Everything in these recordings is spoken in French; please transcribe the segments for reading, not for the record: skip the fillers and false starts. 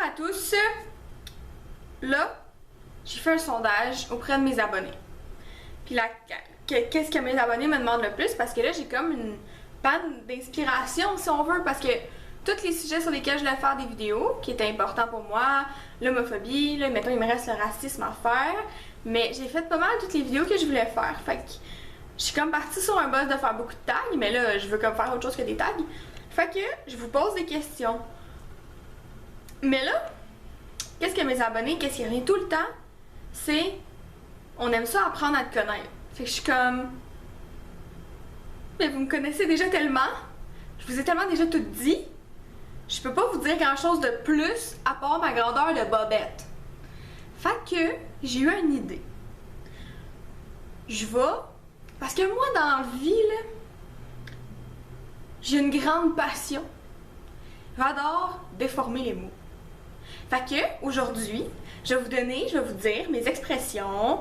Bonjour à tous. Là, j'ai fait un sondage auprès de mes abonnés. Puis là, qu'est-ce que mes abonnés me demandent le plus? Parce que là, j'ai comme une panne d'inspiration, si on veut, parce que tous les sujets sur lesquels je voulais faire des vidéos, qui étaient importants pour moi, l'homophobie, là, mettons, il me reste le racisme à faire, mais j'ai fait pas mal toutes les vidéos que je voulais faire. Fait que je suis comme partie sur un buzz de faire beaucoup de tags, mais là, je veux comme faire autre chose que des tags. Fait que je vous pose des questions. Mais là, qu'est-ce que mes abonnés, qu'est-ce qui revient tout le temps, c'est on aime ça apprendre à te connaître. Fait que je suis comme, mais vous me connaissez déjà tellement, je vous ai tellement déjà tout dit, je peux pas vous dire grand chose de plus à part ma grandeur de bobette. Fait que j'ai eu une idée. Je vais, parce que moi dans la vie là, j'ai une grande passion. J'adore déformer les mots. Fait que aujourd'hui, je vais vous dire mes expressions,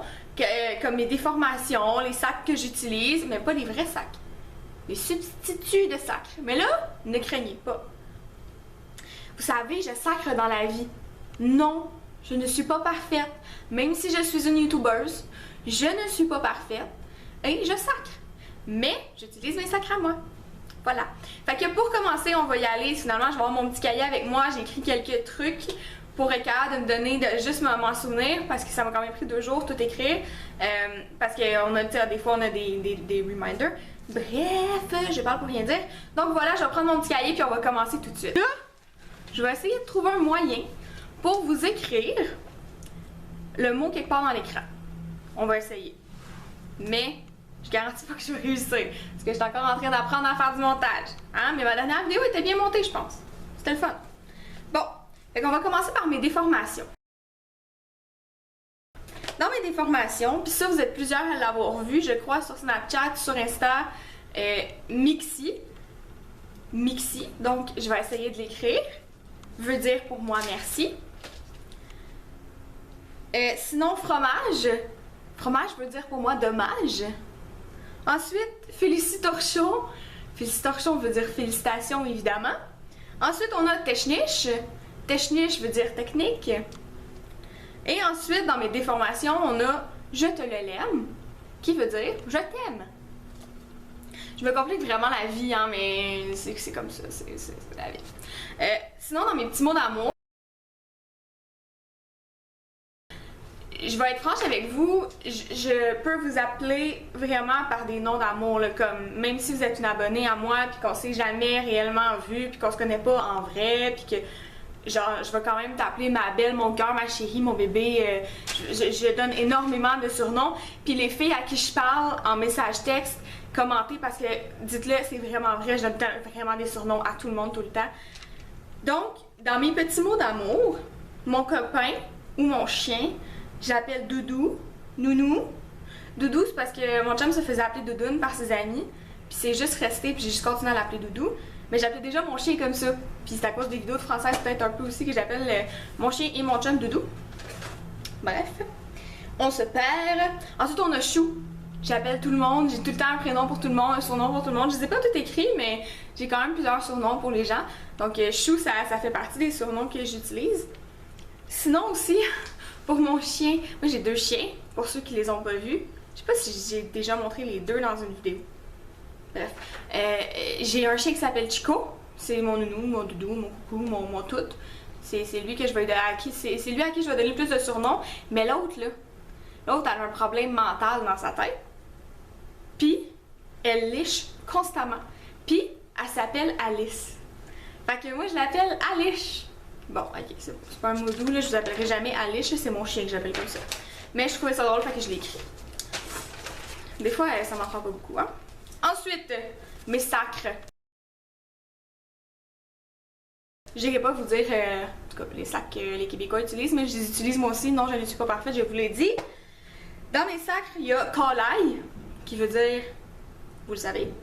comme mes déformations, les sacs que j'utilise, mais pas les vrais sacs. Les substituts de sacs. Mais là, ne craignez pas. Vous savez, je sacre dans la vie. Non, je ne suis pas parfaite. Même si je suis une youtubeuse, je ne suis pas parfaite et je sacre. Mais j'utilise mes sacs à moi. Voilà. Fait que pour commencer, on va y aller. Finalement, je vais avoir mon petit cahier avec moi. J'ai écrit quelques trucs pour être capable de me donner, de juste m'en souvenir, parce que ça m'a quand même pris 2 jours tout écrire. Parce qu'on a, des fois, on a des reminders. Bref, je parle pour rien dire. Donc voilà, je vais prendre mon petit cahier puis on va commencer tout de suite. Là, je vais essayer de trouver un moyen pour vous écrire le mot quelque part dans l'écran. On va essayer. Mais je garantis pas que je vais réussir, parce que je suis encore en train d'apprendre à faire du montage. Hein? Mais ma dernière vidéo était bien montée, je pense. C'était le fun. Bon, fait qu'on va commencer par mes déformations. Dans mes déformations, puis ça vous êtes plusieurs à l'avoir vu, je crois, sur Snapchat, sur Insta, Mixi. Mixi, donc je vais essayer de l'écrire. Veut dire pour moi merci. Sinon, fromage. Fromage veut dire pour moi dommage. Ensuite, félicitations. Félicitations veut dire félicitations, évidemment. Ensuite, on a technisch. Technisch veut dire technique. Et ensuite, dans mes déformations, on a je te le l'aime, qui veut dire je t'aime. Je me complique vraiment la vie, hein, mais c'est comme ça, c'est la vie. Sinon, dans mes petits mots d'amour, je vais être franche avec vous, je peux vous appeler vraiment par des noms d'amour, comme même si vous êtes une abonnée à moi, puis qu'on s'est jamais réellement vu, puis qu'on se connaît pas en vrai, puis que genre je vais quand même t'appeler ma belle, mon cœur, ma chérie, mon bébé, je donne énormément de surnoms, puis les filles à qui je parle en message texte, commentez parce que dites-le, c'est vraiment vrai, je donne vraiment des surnoms à tout le monde tout le temps. Donc, dans mes petits mots d'amour, mon copain ou mon chien, j'appelle Doudou, Nounou. Doudou, c'est parce que mon chum se faisait appeler Doudoune par ses amis. Puis c'est juste resté, puis j'ai juste continué à l'appeler Doudou. Mais j'appelais déjà mon chien comme ça. Puis c'est à cause des vidéos de française peut-être un peu aussi que j'appelle mon chien et mon chum Doudou. Bref. On se perd. Ensuite, on a Chou. J'appelle tout le monde. J'ai tout le temps un prénom pour tout le monde, un surnom pour tout le monde. Je ne les ai pas tout écrit, mais j'ai quand même plusieurs surnoms pour les gens. Donc Chou, ça fait partie des surnoms que j'utilise. Sinon aussi... Pour mon chien, moi j'ai 2 chiens, pour ceux qui les ont pas vus. Je sais pas si j'ai déjà montré les 2 dans une vidéo. Bref. J'ai un chien qui s'appelle Chico. C'est mon nounou, mon doudou, mon coucou, mon tout. C'est lui que je vais c'est lui à qui je vais donner plus de surnoms. Mais l'autre là, l'autre elle a un problème mental dans sa tête. Puis elle liche constamment. Puis elle s'appelle Alice. Fait que moi je l'appelle Alice. Bon, ok, c'est pas un mot doux, là, je vous appellerai jamais Alice, c'est mon chien que j'appelle comme ça. Mais je trouvais ça drôle, fait que je l'ai écrit. Des fois, ça m'en prend pas beaucoup, hein. Ensuite, mes sacres. J'irai pas vous dire, en tout cas, les sacs que les Québécois utilisent, mais je les utilise moi aussi. Non, je ne suis pas parfaite, je vous l'ai dit. Dans mes sacres, il y a Calaille, qui veut dire, vous le savez,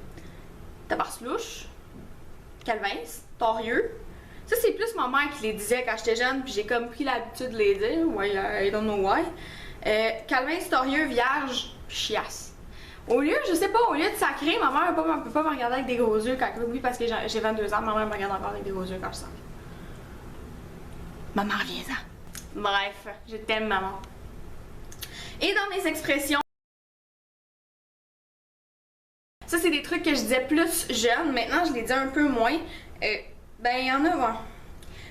tabarslouche, calvins, torieux. Ça, c'est plus ma mère qui les disait quand j'étais jeune, puis j'ai comme pris l'habitude de les dire. Ouais, I don't know why. Calvin, storieux, vierge, chiasse. Au lieu, je sais pas, au lieu de sacrer, ma mère peut pas me regarder avec des gros yeux quand... Oui, parce que j'ai 22 ans, ma mère me regarde encore avec des gros yeux quand je sacre. Maman, reviens-en. Bref, je t'aime, maman. Et dans mes expressions, ça c'est des trucs que je disais plus jeune, maintenant je les dis un peu moins. Ben il y en a, bon.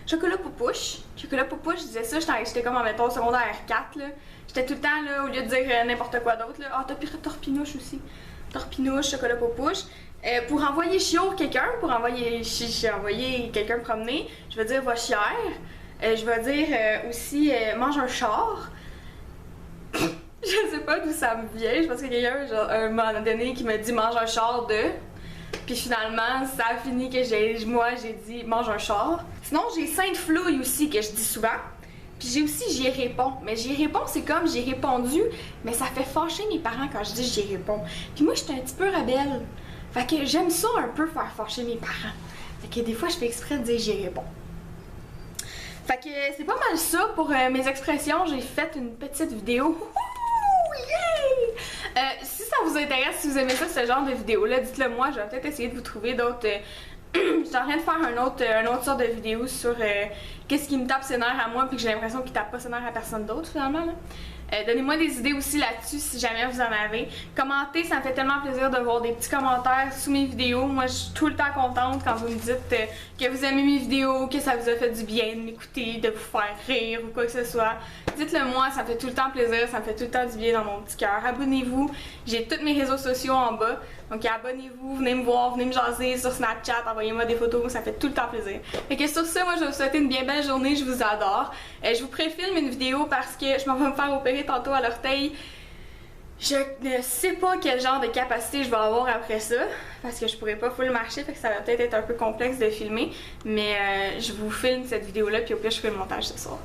Chocolat poupouche. Chocolat poupouche, je disais ça, j'étais comme en mettons secondaire 4 là. J'étais tout le temps là, au lieu de dire n'importe quoi d'autre là. Ah, t'as pris torpinouche aussi. Torpinouche, chocolat poupouche. Pour envoyer chiot quelqu'un, pour envoyer quelqu'un promener, je vais dire va chier. Je vais dire aussi mange un char. Je sais pas d'où ça me vient, je pense qu'il y a quelqu'un genre, un moment donné qui m'a dit mange un char de. Puis finalement, ça a fini que moi j'ai dit mange un char. Sinon, j'ai sainte flouille aussi que je dis souvent. Puis j'ai aussi j'y réponds. Mais j'y réponds, c'est comme j'ai répondu, mais ça fait fâcher mes parents quand je dis j'y réponds. Puis moi, je suis un petit peu rebelle. Fait que j'aime ça un peu faire fâcher mes parents. Fait que des fois, je fais exprès de dire j'y réponds. Fait que c'est pas mal ça pour mes expressions. J'ai fait une petite vidéo. Si ça vous intéresse, si vous aimez ça, ce genre de vidéo-là, dites-le moi, je vais peut-être essayer de vous trouver d'autres... je suis en train de faire un autre sorte de vidéo sur qu'est-ce qui me tape ses nerfs à moi puis que j'ai l'impression qu'il tape pas ses nerfs à personne d'autre finalement. Donnez-moi des idées aussi là-dessus si jamais vous en avez. Commentez, ça me fait tellement plaisir de voir des petits commentaires sous mes vidéos. Moi, je suis tout le temps contente quand vous me dites que vous aimez mes vidéos, que ça vous a fait du bien de m'écouter, de vous faire rire ou quoi que ce soit. Dites-le moi, ça me fait tout le temps plaisir, ça me fait tout le temps du bien dans mon petit cœur. Abonnez-vous, j'ai tous mes réseaux sociaux en bas. Donc abonnez-vous, venez me voir, venez me jaser sur Snapchat, envoyez-moi des photos, ça fait tout le temps plaisir. Fait que sur ça, moi je vais vous souhaiter une bien belle journée, je vous adore. Je vous préfilme une vidéo parce que je m'en vais me faire opérer tantôt à l'orteil. Je ne sais pas quel genre de capacité je vais avoir après ça, parce que je pourrais pas full marcher, fait que ça va peut-être être un peu complexe de filmer, mais je vous filme cette vidéo-là, puis au pire je fais le montage ce soir.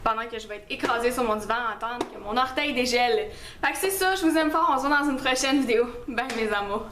Pendant que je vais être écrasée sur mon divan à attendre que mon orteil dégèle. Fait que c'est ça, je vous aime fort, on se voit dans une prochaine vidéo. Bye mes amours!